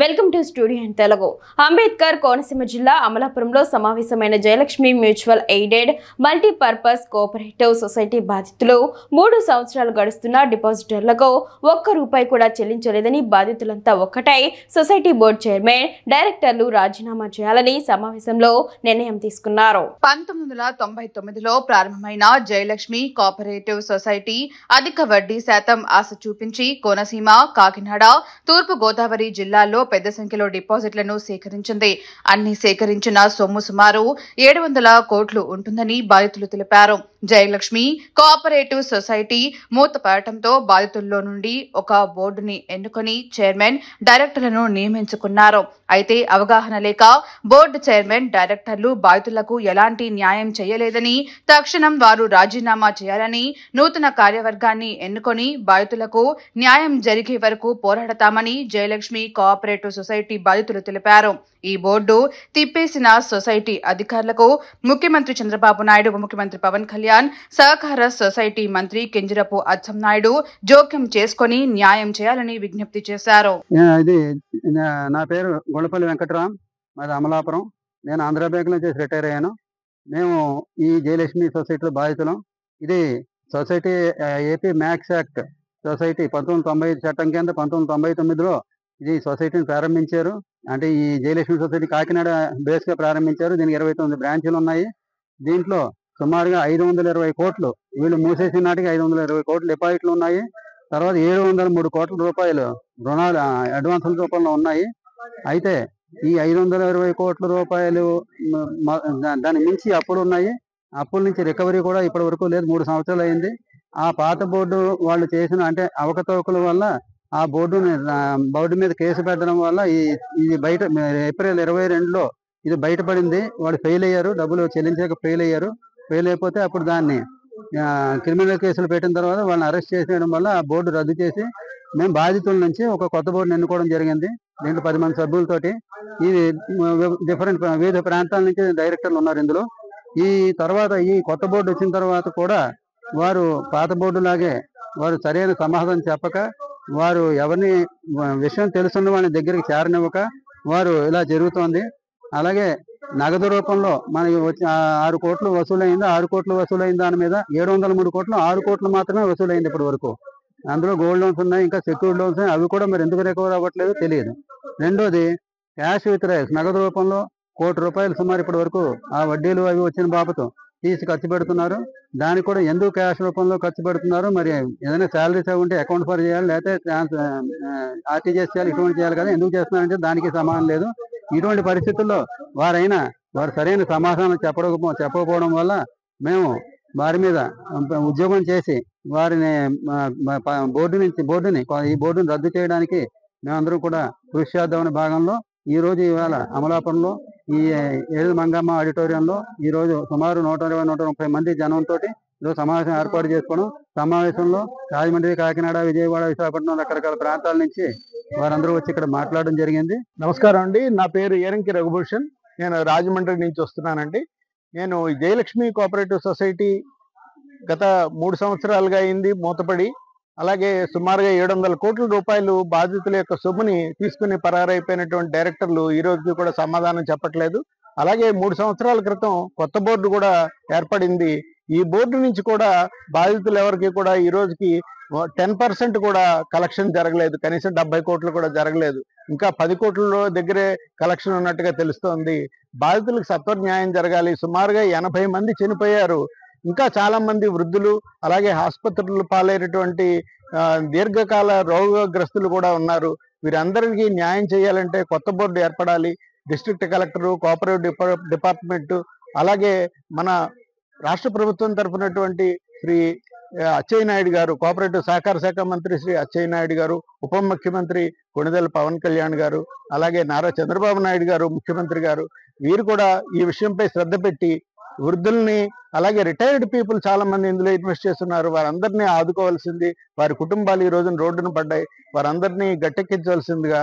Welcome to studio in Telugu. Ambedkar Konaseema జిల్లా అమలాపురంలో సమావేశమైన Jayalakshmi mutual aided multipurpose cooperative society బాధితులు 3 సంవత్సరాలు గడుస్తున్న డిపాజిటర్లకు ₹1 కూడా చెల్లించలేదని బాధితులంతా ఒక్కటై సొసైటీ బోర్డు చైర్మన్, డైరెక్టర్లు రాజీనామా చేయాలని సమావేశంలో నిర్ణయం తీసుకున్నారు. 1999లో ప్రారంభమైన జయలక్ష్మి కోఆపరేటివ్ సొసైటీ అధిక వడ్డీ శాతం ఆశ చూపించి కోనసీమ, కాకినాడ, తూర్పు గోదావరి జిల్లాల్లో పెద్ద సంఖ్యలో డిపాజిట్లను సేకరించింది. అన్ని సేకరించిన సొమ్ము సుమారు 700 కోట్లు ఉంటుందని బాధితులు తెలిపారు. జయలక్ష్మి కోఆపరేటివ్ సొసైటీ మూతపడటంతో బాధితుల్లో నుండి ఒక బోర్డుని ఎన్నుకొని చైర్మన్, డైరెక్టర్లను నియమించుకున్నారు. అయితే అవగాహన లేక బోర్డు చైర్మన్, డైరెక్టర్లు బాధితులకు ఎలాంటి న్యాయం చేయలేదని, తక్షణం వారు రాజీనామా చేయాలని నూతన కార్యవర్గాన్ని ఎన్నుకొని బాధితులకు న్యాయం జరిగే వరకు పోరాడతామని జయలక్ష్మి కోఆపరేటివ్ సొసైటీ బాధితులు తెలిపారు. ఈ బోర్డు తిప్పేసిన సొసైటీ అధికారులకు ముఖ్యమంత్రి చంద్రబాబు నాయుడు, ఉప ముఖ్యమంత్రి పవన్ కళ్యాణ్, సహకార సొసైటీ మంత్రి కింజరపు అచ్చెన్నాయుడు జోక్యం చేసుకుని న్యాయం చేయాలని విజ్ఞప్తి చేశారు. నా పేరు గొల్లపల్లి వెంకటరామ్, మాది అమలాపురం. నేను ఆంధ్ర బ్యాంక్ నుంచి రిటైర్ అయ్యాను. మేము ఈ జయలక్ష్మి సొసైటీలో బాధితులం. ఇది society AP max act society 1995 చట్టం కింద 1999లో ఇది సొసైటీని ప్రారంభించారు. అంటే ఈ జయలక్ష్మి సొసైటీ కాకినాడ బేస్గా ప్రారంభించారు. దీనికి 29 బ్రాంచీలు ఉన్నాయి. దీంట్లో సుమారుగా 520 కోట్లు, వీళ్ళు మూసేసిన నాటికి 520 కోట్లు డిపాజిట్లు ఉన్నాయి. తర్వాత 703 కోట్ల రూపాయలు రుణాలు అడ్వాన్సుల రూపంలో ఉన్నాయి. అయితే ఈ 520 కోట్ల రూపాయలు దాని మించి అప్పులు ఉన్నాయి. అప్పుల నుంచి రికవరీ కూడా ఇప్పటి వరకు లేదు. 3 సంవత్సరాలు అయింది. ఆ పాత బోర్డు వాళ్ళు చేసిన అవకతవకల వల్ల ఆ బోర్డు మీద కేసు పెట్టడం వల్ల ఇది బయట ఏప్రిల్ 22లో ఇది బయటపడింది. వాళ్ళు ఫెయిల్ అయ్యారు, డబ్బులు చెల్లించక ఫెయిల్ అయ్యారు. ఫెయిల్ అయిపోతే అప్పుడు దాన్ని క్రిమినల్ కేసులు పెట్టిన తర్వాత వాళ్ళని అరెస్ట్ చేసేయడం వల్ల ఆ బోర్డు రద్దు చేసి మేము బాధితుల నుంచి ఒక కొత్త బోర్డుని ఎన్నుకోవడం జరిగింది. దీంట్లో 10 మంది సభ్యులతోటి ఇది వివిధ ప్రాంతాల నుంచి డైరెక్టర్లు ఉన్నారు ఇందులో. ఈ తర్వాత ఈ కొత్త బోర్డు వచ్చిన తర్వాత కూడా వారు పాత బోర్డు లాగే వారు సరైన సమాధానం చెప్పక, వారు ఎవరిని విషయం తెలుసున్న వాళ్ళని దగ్గరికి చేరనివ్వక వారు ఇలా జరుగుతోంది. అలాగే నగదు రూపంలో మనకి వచ్చి 6 కోట్లు వసూలైంది. 6 కోట్లు వసూలైన దాని మీద 703 కోట్లు, 6 కోట్లు మాత్రమే వసూలైంది ఇప్పటి వరకు. అందులో గోల్డ్ లోన్స్ ఉన్నాయి, ఇంకా సెక్యూర్డ్ లోన్స్ ఉన్నాయి. అవి కూడా మరి ఎందుకు రికవర్ అవ్వట్లేదు తెలియదు. రెండోది క్యాష్ విత్ రైల్స్ నగదు రూపంలో ₹1 కోటి సుమారు ఇప్పటి వరకు ఆ వడ్డీలు అవి వచ్చిన బాబతో తీసి ఖర్చు పెడుతున్నారు. దానికి కూడా ఎందుకు క్యాష్ రూపంలో ఖర్చు పెడుతున్నారు, మరి ఏదైనా శాలరీస్ అవి ఉంటే అకౌంట్ ఫర్ చేయాలి, లేకపోతే ఆర్టీజీఎస్ చేయాలి, ఇటువంటి చేయాలి కదా, ఎందుకు చేస్తున్నారంటే దానికి సమానం లేదు. ఇటువంటి పరిస్థితుల్లో వారు సరైన సమాధానం చెప్పకపోవడం వల్ల మేము వారి మీద ఉద్యోగం చేసి వారిని ఈ బోర్డుని రద్దు చేయడానికి మేమందరం కూడా కృషి చేద్దామనే భాగంలో ఇవాళ అమలాపురంలో ఈ ఏడు మంగమ్మ ఆడిటోరియంలో ఈరోజు సుమారు 120-130 మంది జనంతో ఈరోజు సమావేశం ఏర్పాటు చేసుకోవడం. సమావేశంలో రాజమండ్రి, కాకినాడ, విజయవాడ, విశాఖపట్నం రకరకాల ప్రాంతాల నుంచి వారందరూ వచ్చి ఇక్కడ మాట్లాడడం జరిగింది. నమస్కారం అండి, నా పేరు ఏరంకి రఘుభూషణ్. నేను రాజమండ్రి నుంచి వస్తున్నానండి. నేను జయలక్ష్మి కోఆపరేటివ్ సొసైటీ గత 3 సంవత్సరాలుగా అయింది మూతపడి. అలాగే సుమారుగా 700 కోట్ల రూపాయలు బాధితుల యొక్క సొమ్ముని తీసుకుని పరారైపోయినటువంటి డైరెక్టర్లు ఈ రోజుకి కూడా సమాధానం చెప్పట్లేదు. అలాగే 3 సంవత్సరాల క్రితం కొత్త బోర్డు కూడా ఏర్పడింది. ఈ బోర్డు నుంచి కూడా బాధితులు ఎవరికి కూడా ఈ రోజుకి 10% కూడా కలెక్షన్ జరగలేదు. కనీసం 70 కోట్లు కూడా జరగలేదు. ఇంకా 10 కోట్ల దగ్గరే కలెక్షన్ ఉన్నట్టుగా తెలుస్తోంది. బాధితులకు సత్వర న్యాయం జరగాలి. సుమారుగా 80 మంది చనిపోయారు. ఇంకా చాలా మంది వృద్ధులు, అలాగే ఆసుపత్రులు పాలైనటువంటి దీర్ఘకాల రోగగ్రస్తులు కూడా ఉన్నారు. వీరందరికీ న్యాయం చేయాలంటే కొత్త బోర్డు ఏర్పడాలి. డిస్ట్రిక్ట్ కలెక్టరు, కోఆపరేటివ్ డిపార్ట్మెంటు, అలాగే మన రాష్ట్ర ప్రభుత్వం తరఫునటువంటి శ్రీ అచ్చెన్నాయుడు గారు, కోఆపరేటివ్ సహకార శాఖ మంత్రి శ్రీ అచ్చెన్నాయుడు గారు, ఉప ముఖ్యమంత్రి కొణిదెల పవన్ కళ్యాణ్ గారు, అలాగే నారా చంద్రబాబు నాయుడు గారు ముఖ్యమంత్రి గారు, వీరు కూడా ఈ విషయంపై శ్రద్ధ పెట్టి వృద్ధుల్ని, అలాగే రిటైర్డ్ పీపుల్ చాలా మంది ఇందులో ఇన్వెస్ట్ చేస్తున్నారు, వారందరినీ ఆదుకోవాల్సింది. వారి కుటుంబాలు ఈ రోజున రోడ్డున పడ్డాయి. వారందరినీ గట్టెక్కించవలసిందిగా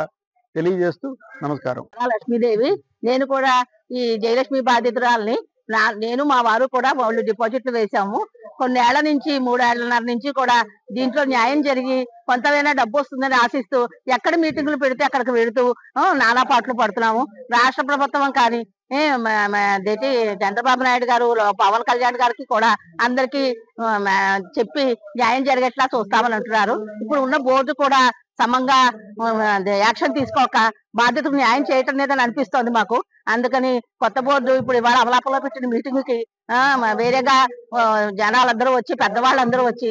తెలియజేస్తూ నమస్కారం. లక్ష్మీదేవి. నేను కూడా ఈ జయలక్ష్మి బాధితురాలని. నేను మా వారు కూడా వాళ్ళు డిపాజిట్లు వేసాము. కొన్నేళ్ల నుంచి 3 ఏళ్లన్నర నుంచి కూడా దీంట్లో న్యాయం జరిగి కొంతమైనా డబ్బు వస్తుందని ఆశిస్తూ ఎక్కడ మీటింగులు పెడితే అక్కడికి వెళుతూ నానా పాటలు పడుతున్నాము. రాష్ట్ర ప్రభుత్వం కానీ అదేంటి చంద్రబాబు నాయుడు గారు, పవన్ కళ్యాణ్ గారికి కూడా అందరికి చెప్పి న్యాయం జరిగేట్లా చూస్తామని అంటున్నారు. ఇప్పుడు ఉన్న బోర్డు కూడా సమంగా యాక్షన్ తీసుకోక బాధ్యతకు న్యాయం చేయటం లేదని అనిపిస్తోంది మాకు. అందుకని కొత్త బోర్డు ఇప్పుడు ఇవాళ అమలాపురంలో పెట్టిన మీటింగ్ కి వేరేగా జనాలందరూ వచ్చి, పెద్దవాళ్ళందరూ వచ్చి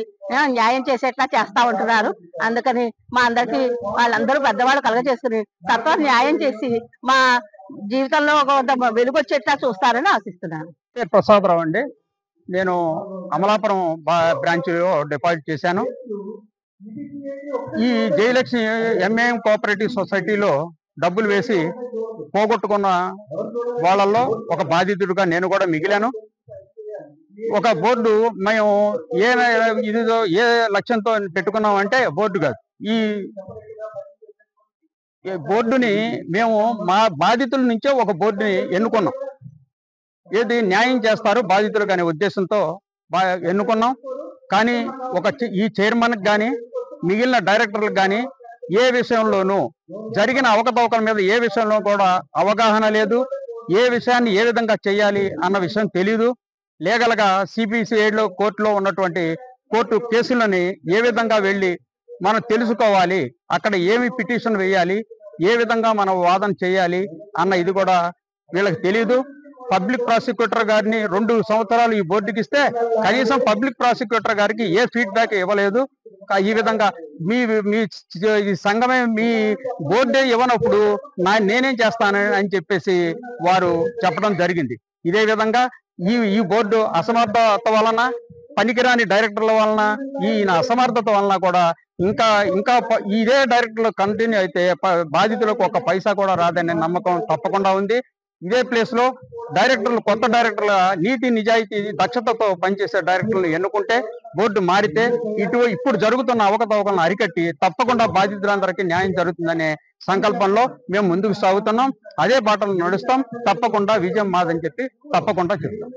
న్యాయం చేసేట్లా చేస్తా ఉంటున్నారు. అందుకని మా అందరికి వాళ్ళందరూ పెద్దవాళ్ళు కలగజేసుకుని తప్ప న్యాయం చేసి మా జీవితంలో ఒక వెలుగు వచ్చేట్లా చూస్తారని ఆశిస్తున్నాను. ప్రసాదరావు అండి. నేను అమలాపురం బ్రాంచ్లో డిపాజిట్ చేశాను. ఈ జయలక్ష్మి ఎంఏఎం కోఆపరేటివ్ సొసైటీలో డబ్బులు వేసి పోగొట్టుకున్న వాళ్ళల్లో ఒక బాధితుడిగా నేను కూడా మిగిలాను. ఒక బోర్డు మేము ఏ లక్ష్యంతో పెట్టుకున్నామంటే బోర్డు కాదు, ఈ బోర్డుని మేము మా బాధితుల నుంచే ఒక బోర్డుని ఎన్నుకున్నాం. ఏది న్యాయం చేస్తారు బాధితులకు అనే ఉద్దేశంతో ఎన్నుకున్నాం. కానీ ఈ చైర్మన్కి కానీ మిగిలిన డైరెక్టర్లకు కానీ ఏ విషయంలోనూ జరిగిన అవకతవకల మీద ఏ విషయంలో కూడా అవగాహన లేదు. ఏ విషయాన్ని ఏ విధంగా చేయాలి అన్న విషయం తెలీదు. లీగల్గా సిబిసిఐలో కోర్టులో ఉన్నటువంటి కోర్టు కేసులని ఏ విధంగా వెళ్ళి మనం తెలుసుకోవాలి, అక్కడ ఏమి పిటిషన్ వేయాలి, ఏ విధంగా మనం వాదన చేయాలి అన్న ఇది కూడా వీళ్ళకి తెలీదు. పబ్లిక్ ప్రాసిక్యూటర్ గారిని 2 సంవత్సరాలు ఈ బోర్డుకి ఇస్తే కనీసం పబ్లిక్ ప్రాసిక్యూటర్ గారికి ఏ ఫీడ్బ్యాక్ ఇవ్వలేదు. ఈ విధంగా మీ సంఘమే మీ బోర్డే ఇవ్వనప్పుడు నేనేం చేస్తాను అని చెప్పేసి వారు చెప్పడం జరిగింది. ఇదే విధంగా ఈ బోర్డు అసమర్థత వలన, పనికిరాని డైరెక్టర్ల వలన, ఈయన అసమర్థత వలన కూడా ఇంకా ఇదే డైరెక్టర్లు కంటిన్యూ అయితే బాధితులకు ఒక పైసా కూడా రాదనే నమ్మకం తప్పకుండా ఉంది. ఇదే ప్లేస్ లో డైరెక్టర్లు, కొత్త డైరెక్టర్ల నీతి నిజాయితీ దక్షతతో పనిచేసే డైరెక్టర్లు ఎన్నుకుంటే, బోర్డు మారితే ఇప్పుడు జరుగుతున్న అవకతవకలను అరికట్టి తప్పకుండా బాధితులందరికీ న్యాయం జరుగుతుందనే సంకల్పంలో మేము ముందుకు సాగుతున్నాం. అదే బాటలో నడుస్తాం. తప్పకుండా విజయం మాదని చెప్పి తప్పకుండా చెప్తాం.